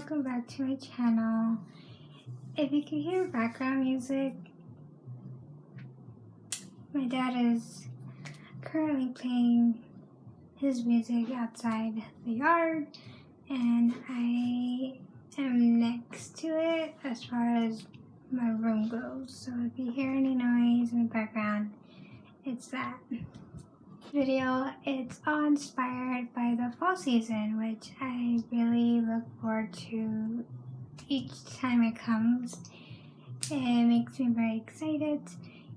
welcome back to my channel. If you can hear background music, my dad is currently playing his music outside the yard, and I am next to it as far as my room goes. So if you hear any noise in the background, it's that. Video, it's all inspired by the fall season, which I really look forward to each time it comes. It makes me very excited,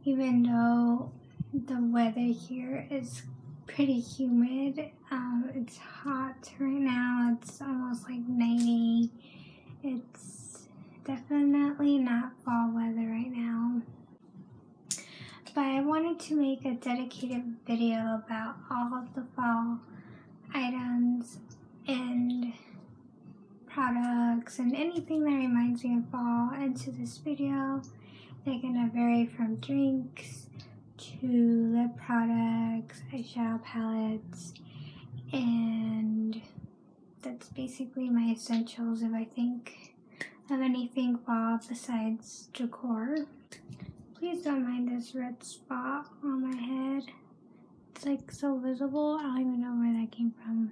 even though the weather here is pretty humid. It's hot right now. It's almost like 90. It's definitely not fall weather right now. But I wanted to make a dedicated video about all of the fall items and products and anything that reminds me of fall into this video. They're gonna vary from drinks to lip products, eyeshadow palettes, and that's basically my essentials if I think of anything fall besides decor. Please don't mind this red spot on my head. It's like so visible. I don't even know where that came from.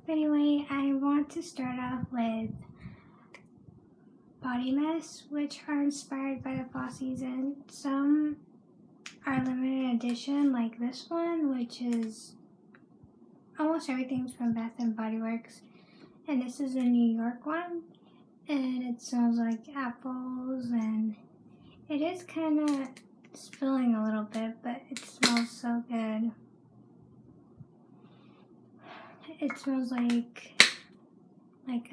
But anyway, I want to start off with body mist, which are inspired by the fall season. Some are limited edition, like this one, which is almost everything's from Bath and Body Works. And this is a New York one. And it smells like apples, and it is kind of spilling a little bit, but it smells so good. It smells like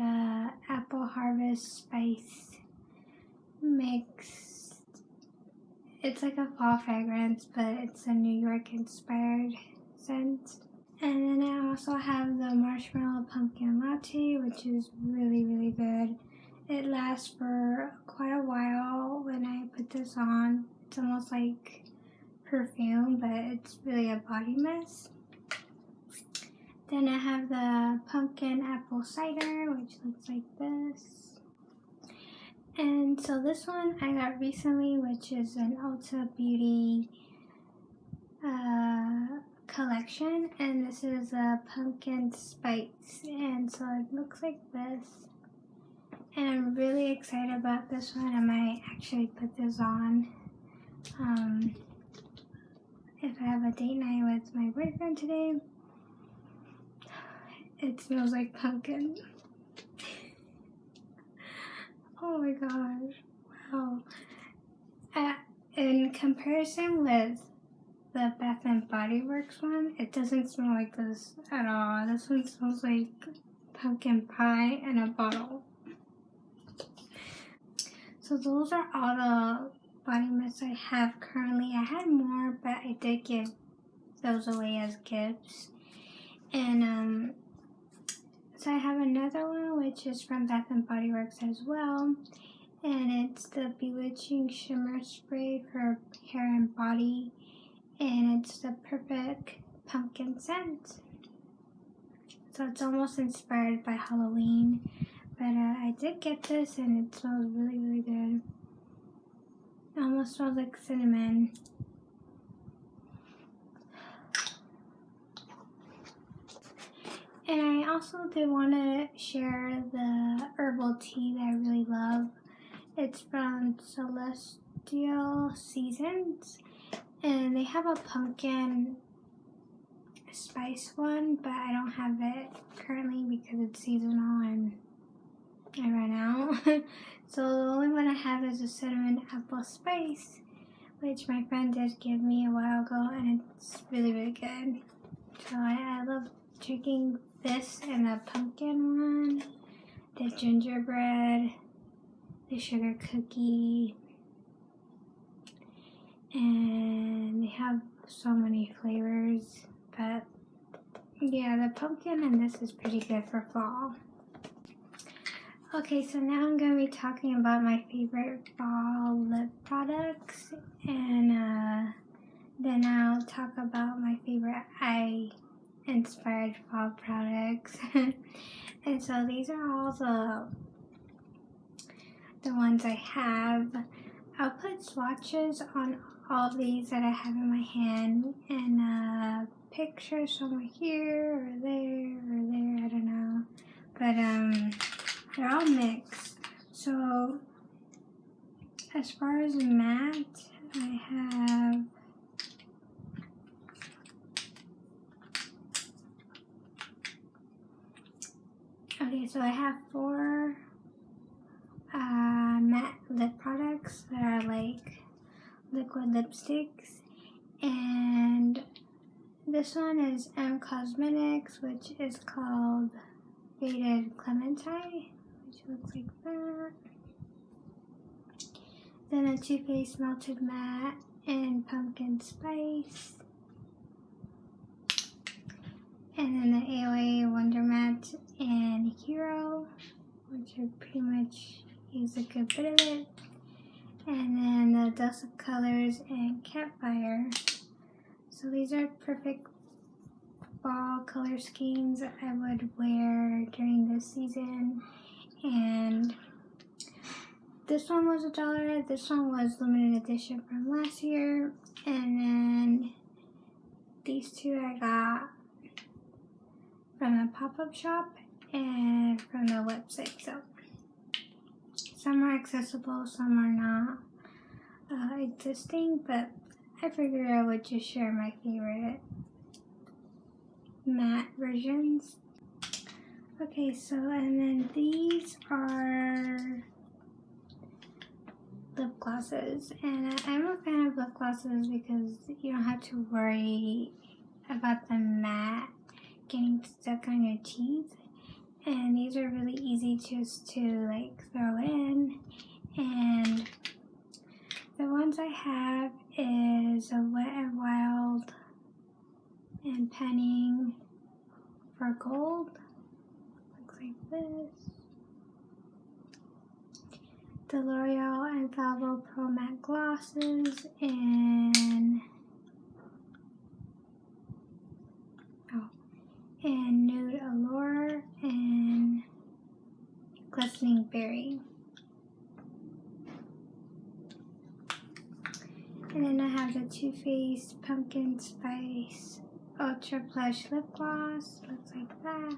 a apple harvest spice mix. It's like a fall fragrance, but it's a New York inspired scent. And then I also have the marshmallow pumpkin latte, which is really, really good. It lasts for quite a while when I put this on. It's almost like perfume, but it's really a body mist. Then I have the pumpkin apple cider, which looks like this. And so this one I got recently, which is an Ulta Beauty collection. And this is a pumpkin spice. And so it looks like this. And I'm really excited about this one. I might actually put this on if I have a date night with my boyfriend today. It smells like pumpkin. Oh my gosh, wow. In comparison with the Bath and Body Works one, it doesn't smell like this at all. This one smells like pumpkin pie in a bottle. So those are all the body mists I have currently. I had more, but I did give those away as gifts. And so I have another one, which is from Bath and Body Works as well. And it's the Bewitching Shimmer Spray for hair and body. And it's the perfect pumpkin scent. So it's almost inspired by Halloween. But I did get this, and it smells really, really good. It almost smells like cinnamon. And I also did want to share the herbal tea that I really love. It's from Celestial Seasons, and they have a pumpkin spice one, but I don't have it currently because it's seasonal and I ran out. So the only one I have is a cinnamon apple spice, which my friend did give me a while ago, and it's really, really good. So I love drinking this and the pumpkin one, the gingerbread, the sugar cookie, and they have so many flavors. But yeah, the pumpkin and this is pretty good for fall. Okay, so now I'm going to be talking about my favorite fall lip products, and then I'll talk about my favorite eye inspired fall products. And so these are all the ones I have. I'll put swatches on all these that I have in my hand, and a picture somewhere here or there, I don't know. But they're all mixed. So as far as matte, I have so I have 4 matte lip products that are like liquid lipsticks, and this one is M Cosmetics, which is called Faded Clementine, which looks like that. Then a Too Faced Melted Matte and Pumpkin Spice. And then the AOA Wonder Matte and Hero, which I pretty much use a good bit of it. And then the Dust of Colors and Campfire. So these are perfect fall color schemes that I would wear during this season. And this one was $1. This one was limited edition from last year. And then these 2 I got from the pop-up shop and from the website. So some are accessible, some are not existing, but I figured I would just share my favorite matte versions. Okay, so and then these are lip glosses, and I'm a fan of lip glosses because you don't have to worry about the matte getting stuck on your teeth, and these are really easy just to like throw in. And the ones I have is a Wet n Wild and Penning for Gold, looks like this. The L'Oreal Infallible Pro Matte Glosses in Nude Allure and Glistening Berry. And then I have the Too Faced Pumpkin Spice Ultra Plush Lip Gloss. Looks like that.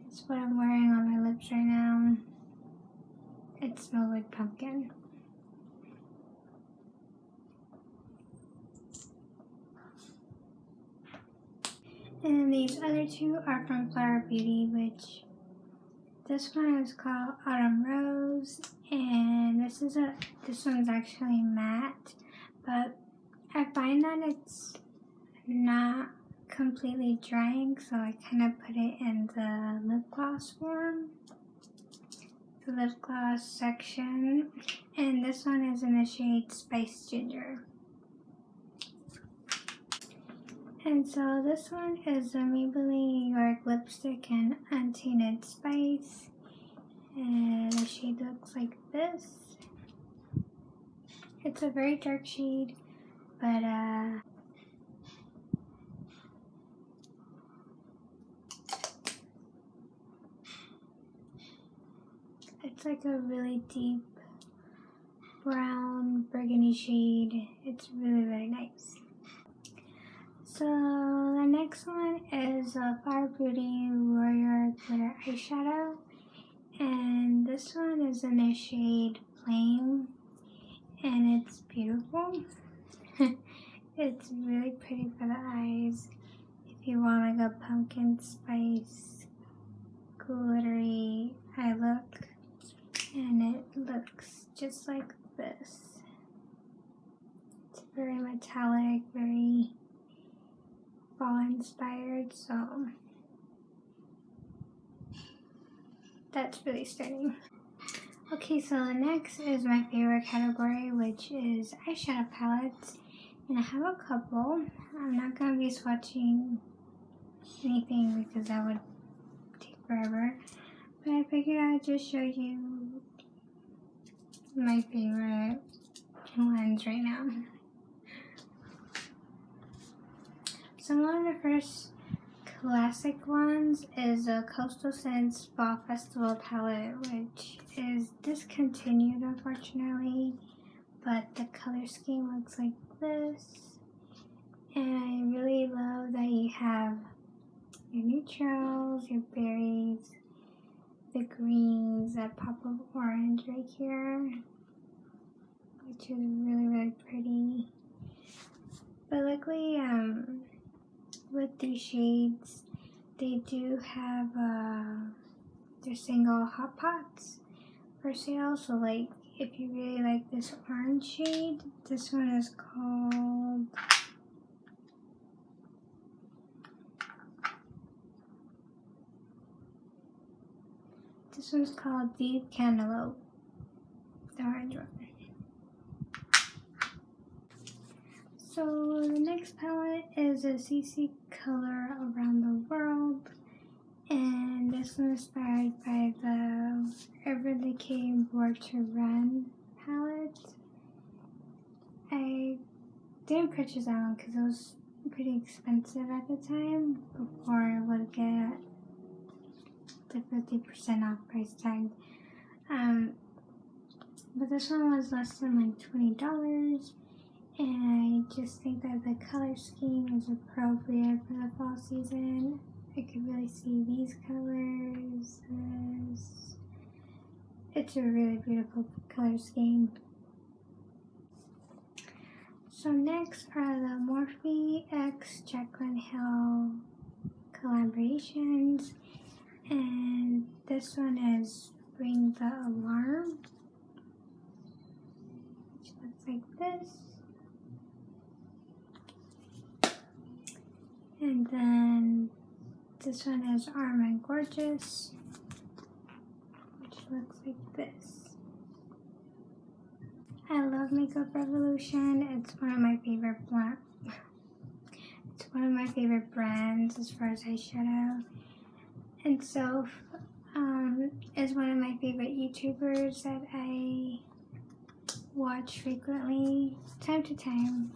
It's what I'm wearing on my lips right now. It smells like pumpkin. And then these other 2 are from Flower Beauty, which this one is called Autumn Rose, and this one's actually matte, but I find that it's not completely drying, so I kind of put it in the lip gloss form, the lip gloss section, and this one is in the shade Spice Ginger. And so this one is a Maybelline New York lipstick in Untainted Spice, and the shade looks like this. It's a very dark shade, but it's like a really deep brown burgundy shade. It's really, really nice. So the next one is a Flower Beauty Warrior Glitter Eyeshadow, and this one is in the shade Flame, and it's beautiful. It's really pretty for the eyes if you want like a pumpkin spice glittery eye look, and it looks just like this. It's very metallic, very fall inspired, so that's really stunning. Okay, so the next is my favorite category, which is eyeshadow palettes, and I have a couple. I'm not going to be swatching anything because that would take forever, but I figured I'd just show you my favorite ones right now. So one of the first classic ones is a Coastal Scents Fall Festival palette, which is discontinued unfortunately, but the color scheme looks like this. And I really love that you have your neutrals, your berries, the greens, that pop of orange right here, which is really, really pretty. But luckily, with these shades, they do have their single hot pots for sale. So like, if you really like this orange shade, this one is called Deep Cantaloupe, the orange one. So the next palette is a CC Color Around the World, and this one is inspired by the Urban Decay Born to Run palette. I didn't purchase that one because it was pretty expensive at the time before it would get the 50% off price tag. But this one was less than like $20, and I just think that the color scheme is appropriate for the fall season. I could really see these colors. It's a really beautiful color scheme. So next are the Morphe X Jaclyn Hill collaborations, and this one is Ring the Alarm, which looks like this. And then this one is Arm and Gorgeous, which looks like this. I love Makeup Revolution. It's one of my favorite brands as far as eyeshadow. And so is one of my favorite YouTubers that I watch frequently, time to time.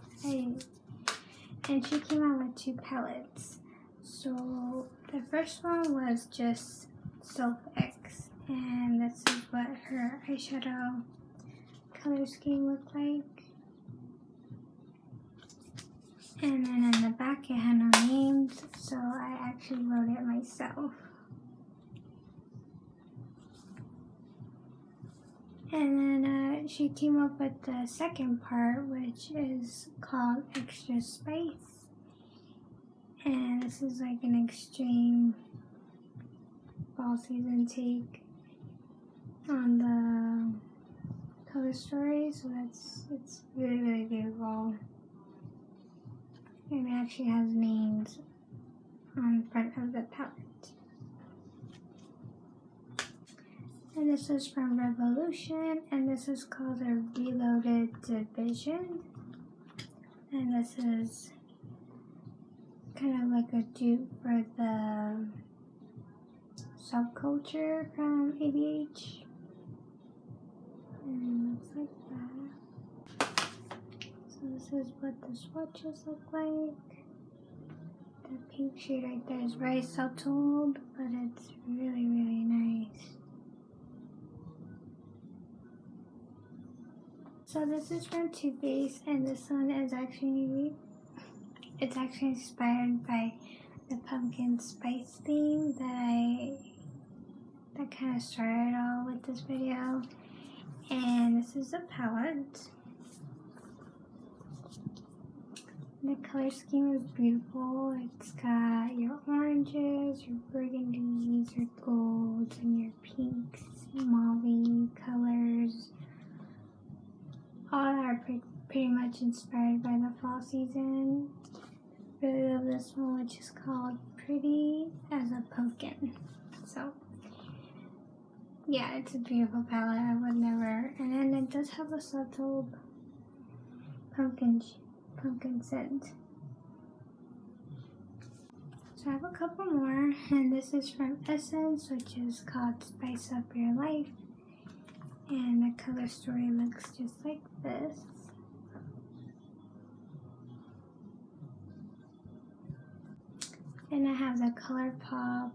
And she came out with 2 palettes. So the first one was just Self X, and this is what her eyeshadow color scheme looked like. And then in the back it had no names, so I actually wrote it myself. And then she came up with the second part, which is called Extra Spice. And this is like an extreme fall season take on the color story. So it's really, really beautiful. And it actually has names on the front of the palette. And this is from Revolution, and this is called a Reloaded Division. And this is kind of like a dupe for the Subculture from ABH. And it looks like that. So this is what the swatches look like. The pink shade right there is very subtle, but it's really, really nice. So this is from Too Faced, and this one is actually inspired by the pumpkin spice theme that kind of started all with this video. And this is a palette. The color scheme is beautiful. It's got your oranges, your burgundies, your golds, and your pinks, mauve colors. All are pretty much inspired by the fall season. Really love this one, which is called Pretty as a Pumpkin. So yeah, it's a beautiful palette. I would never, and then it does have a subtle pumpkin scent. So I have a couple more, and this is from Essence, which is called Spice Up Your Life. And the color story looks just like this. Then I have the ColourPop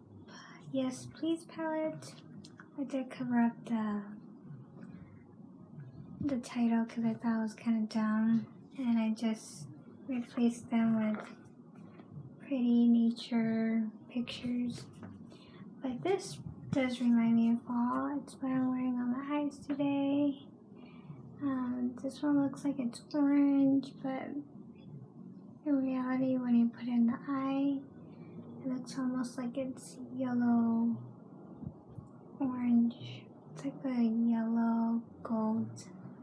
Yes Please palette. I did cover up the title because I thought it was kind of dumb, and I just replaced them with pretty nature pictures. But this does remind me of fall. It's what I'm wearing on my eyes today. This one looks like it's orange, but in reality when you put in the eye, it looks almost like it's yellow orange. It's like a yellow gold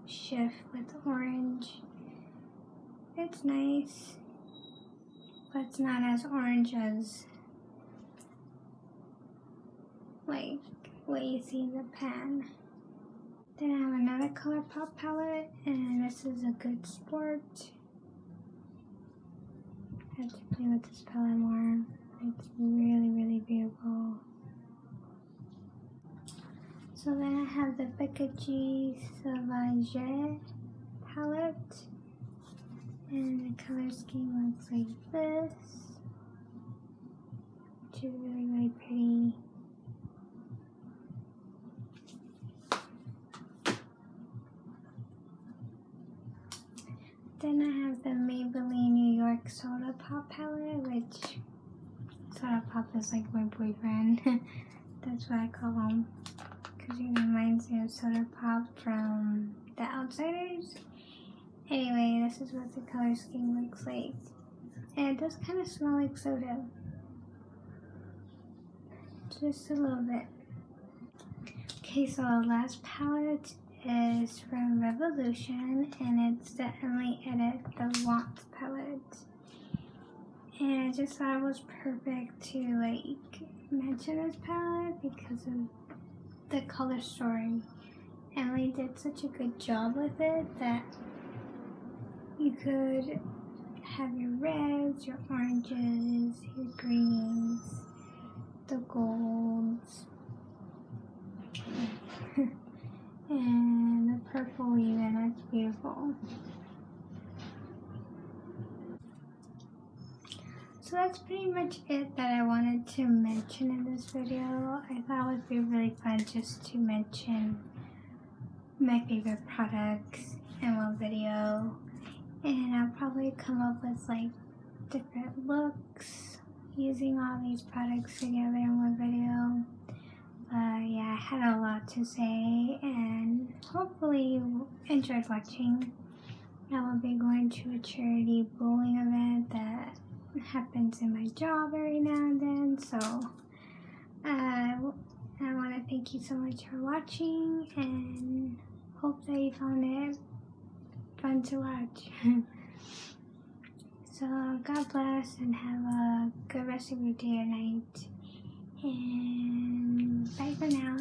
shift with orange. It's nice, but it's not as orange as like what you see in the pan. Then I have another ColourPop palette, and this is a Good Sport. I have to play with this palette more. It's really, really beautiful. So then I have the Becca G Sauvage palette, and the color scheme looks like this, which is really, really pretty. Then I have the Maybelline New York Soda Pop palette, which Soda Pop is like my boyfriend. That's what I call him, because he reminds me of Soda Pop from The Outsiders. Anyway, this is what the color scheme looks like. And it does kind of smell like soda. Just a little bit. Okay, so the last palette is from Revolution, and it's the Emily Edit The Want palette. And I just thought it was perfect to like mention this palette because of the color story. Emily did such a good job with it that you could have your reds, your oranges, your greens, the golds, and the purple even. That's beautiful. So that's pretty much it that I wanted to mention in this video. I thought it would be really fun just to mention my favorite products in one video. And I'll probably come up with like different looks using all these products together in one video. Yeah, I had a lot to say, and hopefully you enjoyed watching. I will be going to a charity bowling event that happens in my job every now and then, so I want to thank you so much for watching, and hope that you found it fun to watch. So God bless, and have a good rest of your day or night, and bye for now.